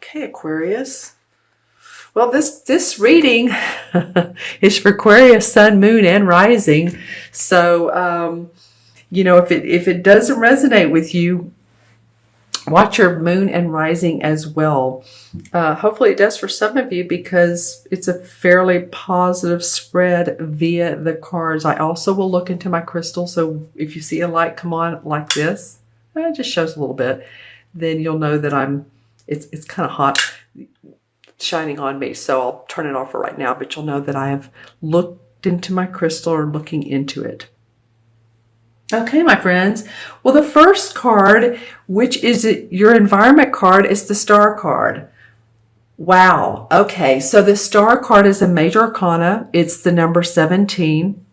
Okay, Aquarius. Well, this reading is for Aquarius, Sun, Moon, and Rising. So, if it doesn't resonate with you, watch your Moon and Rising as well. Hopefully, it does for some of you because it's a fairly positive spread via the cards. I also will look into my crystal. So, if you see a light come on like this, it just shows a little bit. Then you'll know that it's kind of hot shining on me, so I'll turn it off for right now, but you'll know that I have looked into my crystal or looking into it. Okay, my friends. Well, the first card, which is your environment card, is the Star card. Wow. Okay, so the Star card is a major arcana. It's the number 17.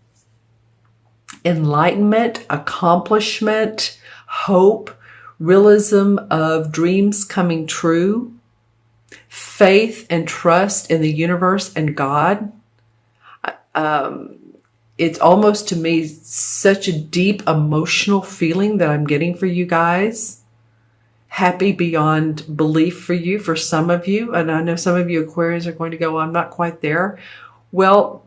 Enlightenment, accomplishment, hope, realism of dreams coming true, faith and trust in the universe and God. It's almost to me such a deep emotional feeling that I'm getting for you guys. Happy beyond belief for you, for some of you. And I know some of you Aquarians are going to go, well, I'm not quite there. Well,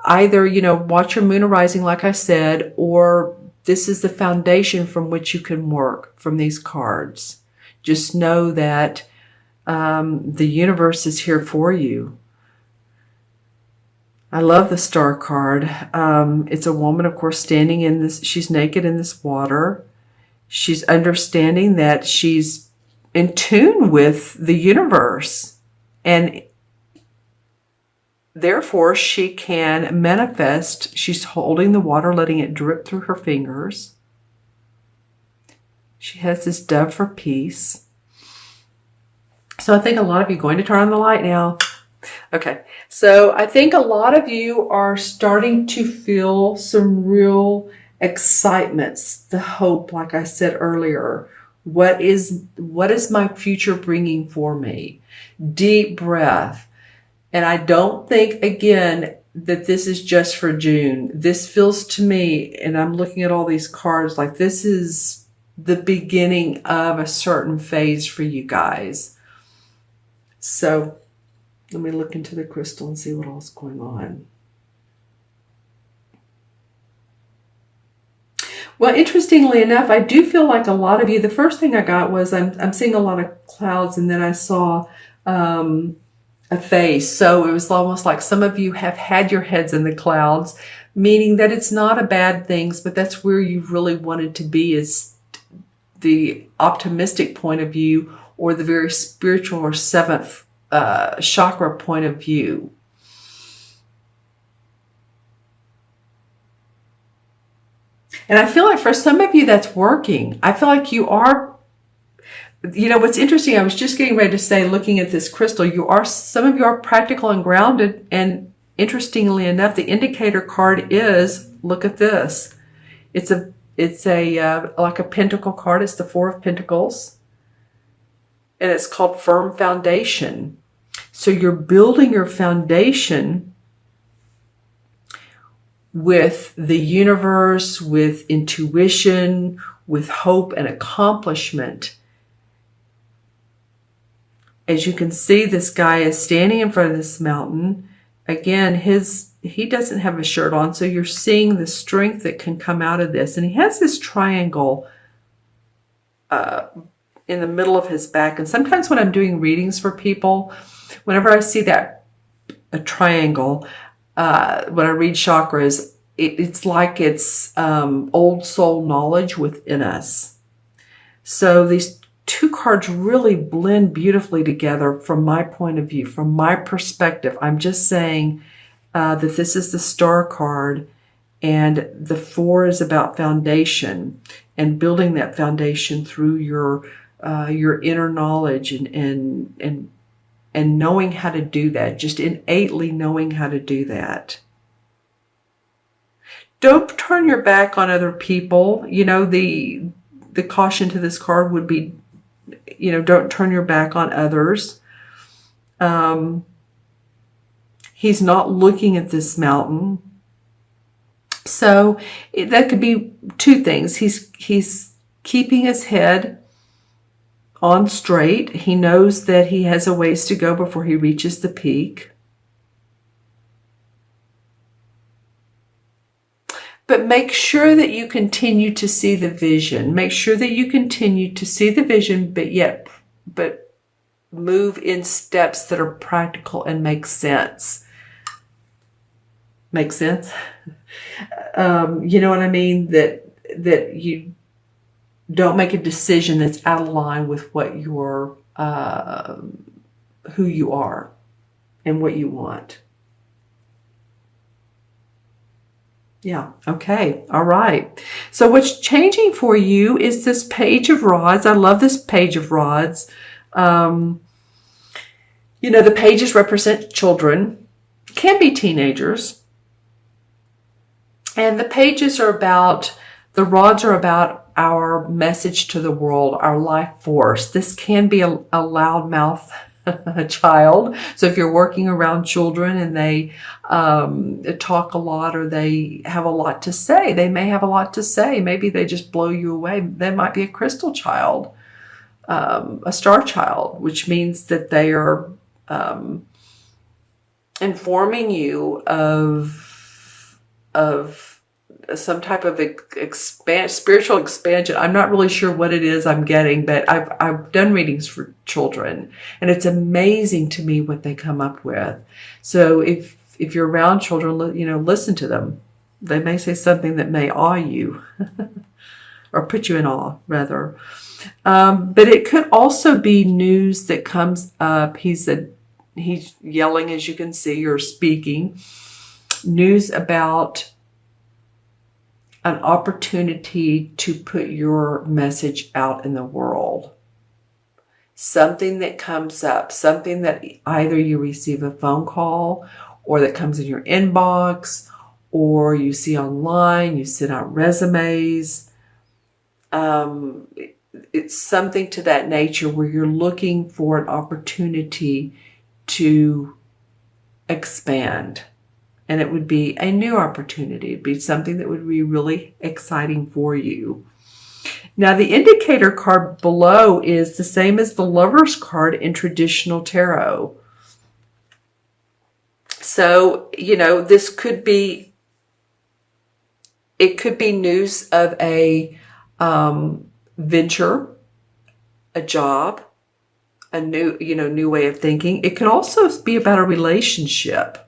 either, watch your moon arising, like I said, or this is the foundation from which you can work from these cards. Just know that the universe is here for you. I love the Star card. It's a woman, of course, standing in this. She's naked in this water. She's understanding that she's in tune with the universe, and therefore she can manifest. She's holding the water, letting it drip through her fingers. She has this dove for peace. So I think a lot of you, going to turn on the light now. Okay, so I think a lot of you are starting to feel some real excitements, the hope, like I said earlier. What is my future bringing for me? Deep breath. And I don't think, again, that this is just for June. This feels to me, and I'm looking at all these cards, like this is the beginning of a certain phase for you guys. So let me look into the crystal and see what else is going on. Well, interestingly enough, I do feel like a lot of you, the first thing I got was I'm seeing a lot of clouds, and then I saw a face. So it was almost like some of you have had your heads in the clouds, meaning that it's not a bad thing, but that's where you really wanted to be, is the optimistic point of view, or the very spiritual or seventh chakra point of view. And I feel like for some of you that's working. I feel like you are, what's interesting, I was just getting ready to say, looking at this crystal, some of you are practical and grounded. And interestingly enough, the indicator card is, look at this. It's like a pentacle card. It's the Four of Pentacles. And it's called Firm Foundation. So you're building your foundation with the universe, with intuition, with hope and accomplishment. As you can see, this guy is standing in front of this mountain. Again, he doesn't have a shirt on, so you're seeing the strength that can come out of this. And he has this triangle in the middle of his back. And sometimes when I'm doing readings for people, whenever I see a triangle, when I read chakras, it's like it's old soul knowledge within us. So these two cards really blend beautifully together from my point of view, from my perspective. I'm just saying that this is the Star card, and the 4 is about foundation and building that foundation through your inner knowledge and knowing how to do that, just innately knowing how to do that. Don't turn your back on other people. The caution to this card would be, don't turn your back on others. He's not looking at this mountain. So that could be two things. He's keeping his head on straight. He knows that he has a ways to go before he reaches the peak. But make sure that you continue to see the vision. Make sure that you continue to see the vision, but move in steps that are practical and make sense. Make sense? You know what I mean? That you don't make a decision that's out of line with what you're, who you are and what you want. Yeah. Okay. All right. So what's changing for you is this Page of Rods. I love this Page of Rods. You know, the pages represent children, can be teenagers. And the pages are about, the rods are about our message to the world, our life force. This can be a loudmouth child. So if you're working around children and they talk a lot or they have a lot to say, they may have a lot to say. Maybe they just blow you away. They might be a crystal child, a star child, which means that they are informing you of some type of spiritual expansion. I'm not really sure what it is I'm getting, but I've done readings for children, and it's amazing to me what they come up with. So if you're around children, you know, listen to them. They may say something that may awe you, or put you in awe, rather. But it could also be news that comes up. He's yelling, as you can see, or speaking. News about an opportunity to put your message out in the world. Something that comes up, something that either you receive a phone call or that comes in your inbox or you see online, you send out resumes. It's something to that nature where you're looking for an opportunity to expand. And it would be a new opportunity. It'd be something that would be really exciting for you. Now, the indicator card below is the same as the Lover's card in traditional tarot. So, you know, this could be, it could be news of a venture, a job, a new way of thinking. It could also be about a relationship.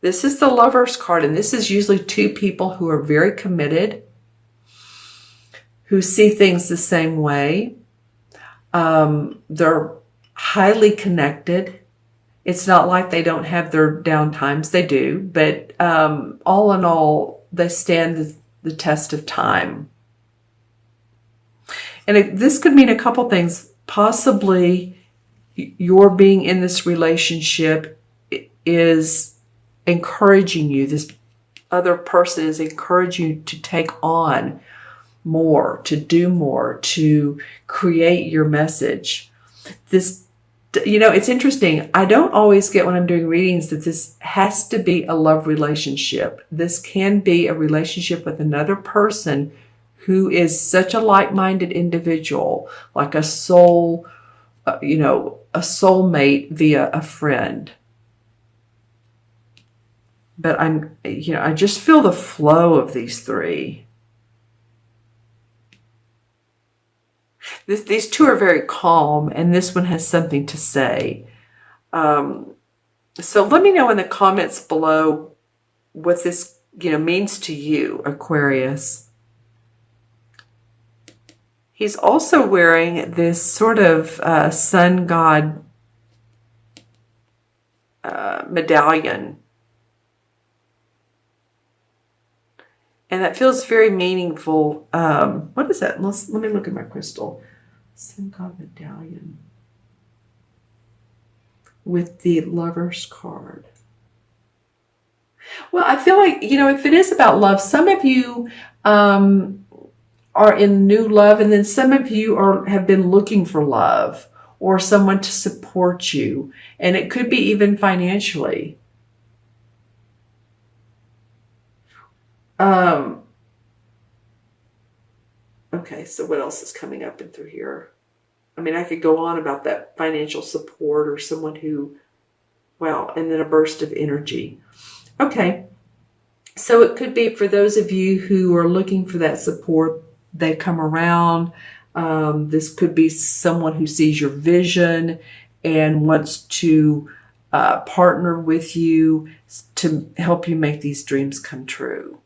This is the Lover's card, and this is usually two people who are very committed, who see things the same way. They're highly connected. It's not like they don't have their down times. They do, but all in all, they stand the test of time. And this could mean a couple things. Possibly your being in this relationship is encouraging you. This other person is encouraging you to take on more, to do more, to create your message. This, you know, it's interesting. I don't always get when I'm doing readings that this has to be a love relationship. This can be a relationship with another person who is such a like-minded individual, like a soul, a soulmate via a friend. But I just feel the flow of these three. These two are very calm, and this one has something to say. So let me know in the comments below what this, means to you, Aquarius. He's also wearing this sort of sun god medallion. And that feels very meaningful. What is that? Let me look at my crystal. Sun god medallion. With the Lover's card. Well, I feel like, if it is about love, some of you are in new love, and then some of you have been looking for love or someone to support you. And it could be even financially. Okay, so what else is coming up and through here? I mean, I could go on about that financial support or someone who, wow, and then a burst of energy. Okay, so it could be for those of you who are looking for that support, they come around. This could be someone who sees your vision and wants to partner with you to help you make these dreams come true.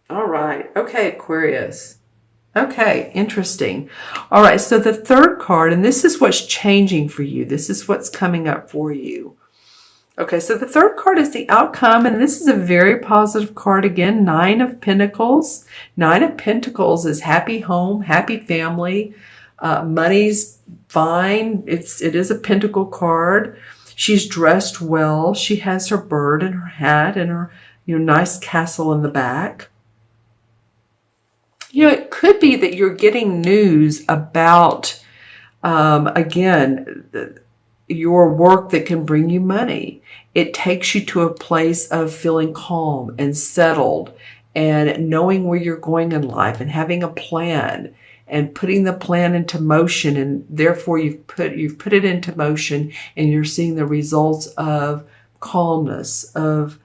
All right. Okay, Aquarius. Okay, interesting. All right, so the third card, and this is what's changing for you. This is what's coming up for you. Okay, so the third card is the outcome, and this is a very positive card again, Nine of Pentacles. Nine of Pentacles is happy home, happy family. Money's fine. It is a pentacle card. She's dressed well. She has her bird and her hat and her nice castle in the back. It could be that you're getting news about, again, your work that can bring you money. It takes you to a place of feeling calm and settled and knowing where you're going in life and having a plan and putting the plan into motion. And therefore you've put it into motion and you're seeing the results of calmness, of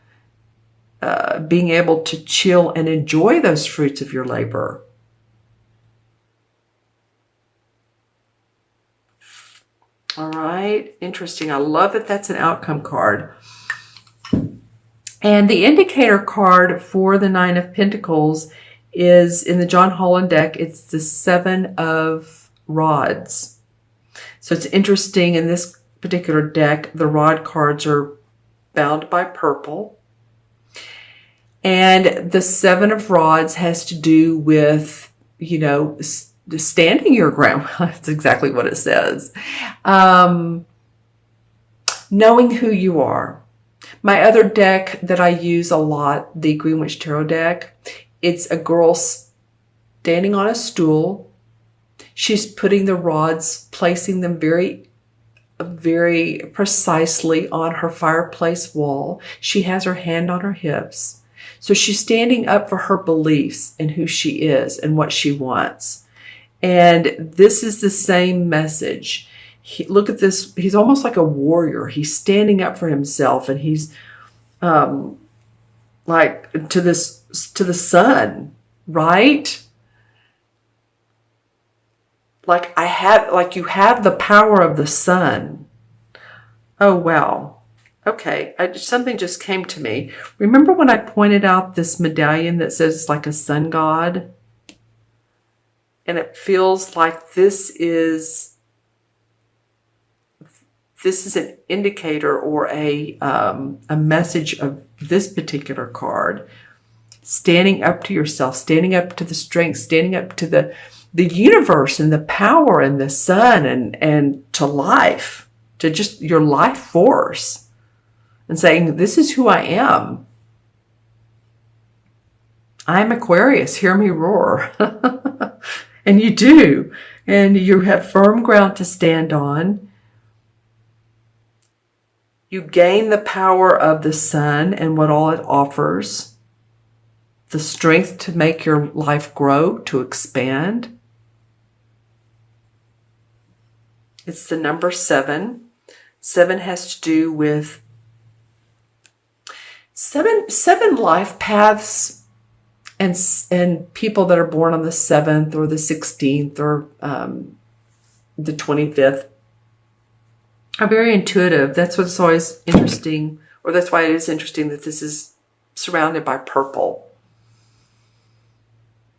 being able to chill and enjoy those fruits of your labor. All right, interesting. I love that that's an outcome card. And the indicator card for the Nine of Pentacles is in the John Holland deck. It's the Seven of Rods. So it's interesting, in this particular deck, the rod cards are bound by purple. And the Seven of Rods has to do with, standing your ground. That's exactly what it says. Knowing who you are. My other deck that I use a lot, the Greenwich Tarot deck, it's a girl standing on a stool. She's putting the rods, placing them very, very precisely on her fireplace wall. She has her hand on her hips. So she's standing up for her beliefs and who she is and what she wants. And this is the same message. Look at this. He's almost like a warrior. He's standing up for himself, and he's like to the sun, right? Like you have the power of the sun. Oh, wow. Okay, something just came to me. Remember when I pointed out this medallion that says it's like a sun god? And it feels like this is an indicator or a message of this particular card. Standing up to yourself, standing up to the strength, standing up to the universe and the power and the sun and to life, to just your life force. And saying, this is who I am. I'm Aquarius, hear me roar. And you do. And you have firm ground to stand on. You gain the power of the sun and what all it offers. The strength to make your life grow, to expand. It's the number 7. 7 has to do with seven life paths and people that are born on the 7th or the 16th or the 25th are very intuitive. That's what's always interesting, or that's why it is interesting that this is surrounded by purple.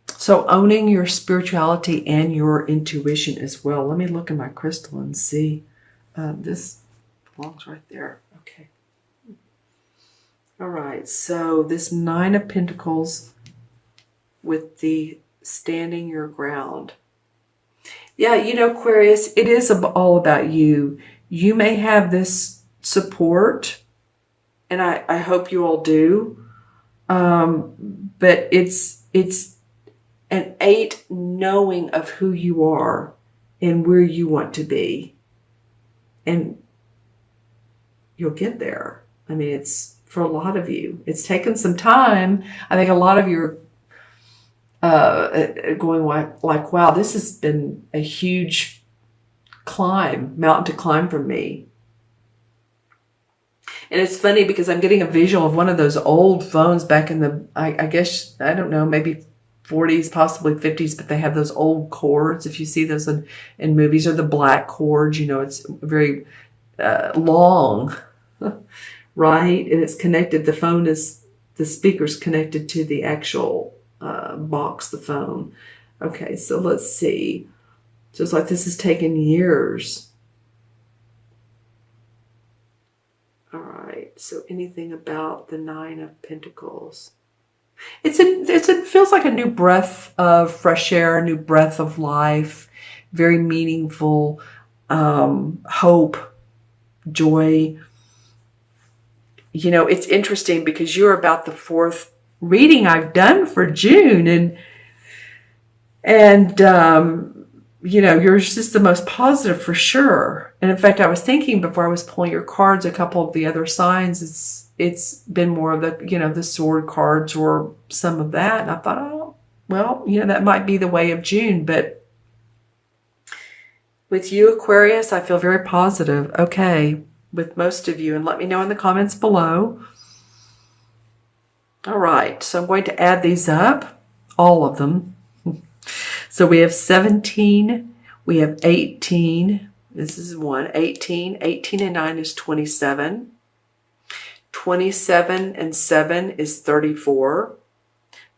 So owning your spirituality and your intuition as well. Let me look in my crystal and see. This belongs right there. Okay. All right, so this 9 of Pentacles with the standing your ground. Yeah, Aquarius, it is all about you. You may have this support, and I hope you all do, but it's an 8 knowing of who you are and where you want to be, and you'll get there. I mean, it's for a lot of you. It's taken some time. I think a lot of you are going like, wow, this has been a huge mountain to climb for me. And it's funny because I'm getting a visual of one of those old phones back in the, I guess, I don't know, maybe 40s, possibly 50s, but they have those old cords. If you see those in movies, or the black cords, it's very long, right? And it's connected. The speaker's connected to the actual box, the phone. Okay, so let's see. So it's like this has taken years. All right, so anything about the Nine of Pentacles? It feels like a new breath of fresh air, a new breath of life, very meaningful, hope, joy. It's interesting because you're about the fourth reading I've done for June, and yours is the most positive for sure. And in fact, I was thinking before I was pulling your cards, a couple of the other signs, it's been more of the sword cards or some of that. And I thought, oh, well, that might be the way of June. But with you, Aquarius, I feel very positive. Okay, with most of you. And let me know in the comments below. All right, so I'm going to add these up, all of them. So we have 17, we have 18, this is 18 and 9 is 27, 27 and 7 is 34,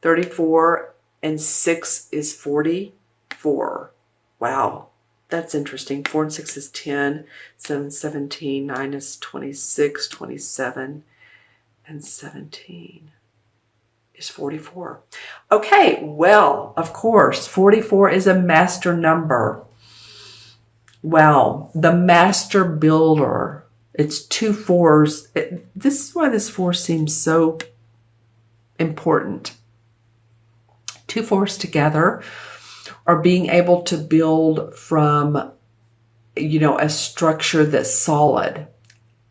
34 and 6 is 44. Wow, that's interesting. 4 and 6 is 10, 7 is 17, 9 is 26, 27 and 17. Is 44. Okay, well, of course, 44 is a master number. Wow, the master builder. It's 2 4s. This is why this 4 seems so important. 2 4s together are being able to build from, a structure that's solid,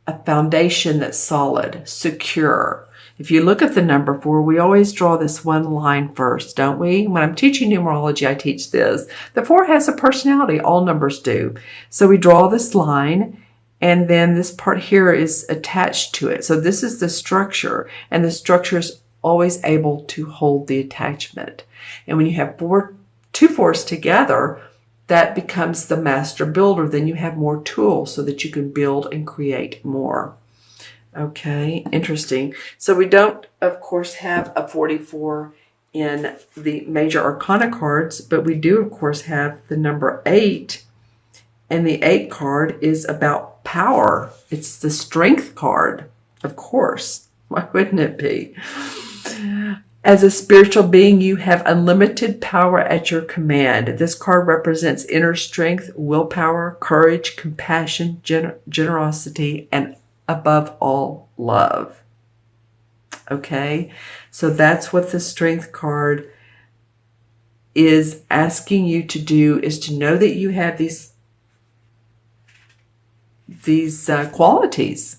a foundation that's solid, secure. If you look at the number 4, we always draw this one line first, don't we? When I'm teaching numerology, I teach this. The 4 has a personality. All numbers do. So we draw this line, and then this part here is attached to it. So this is the structure, and the structure is always able to hold the attachment. And when you have 2 4s together, that becomes the master builder. Then you have more tools so that you can build and create more. Okay, interesting. So we don't, of course, have a 44 in the major arcana cards, but we do, of course, have the number 8. And the 8 card is about power. It's the strength card, of course. Why wouldn't it be? As a spiritual being, you have unlimited power at your command. This card represents inner strength, willpower, courage, compassion, generosity, and above all, love. Okay, so that's what the strength card is asking you to do, is to know that you have these qualities.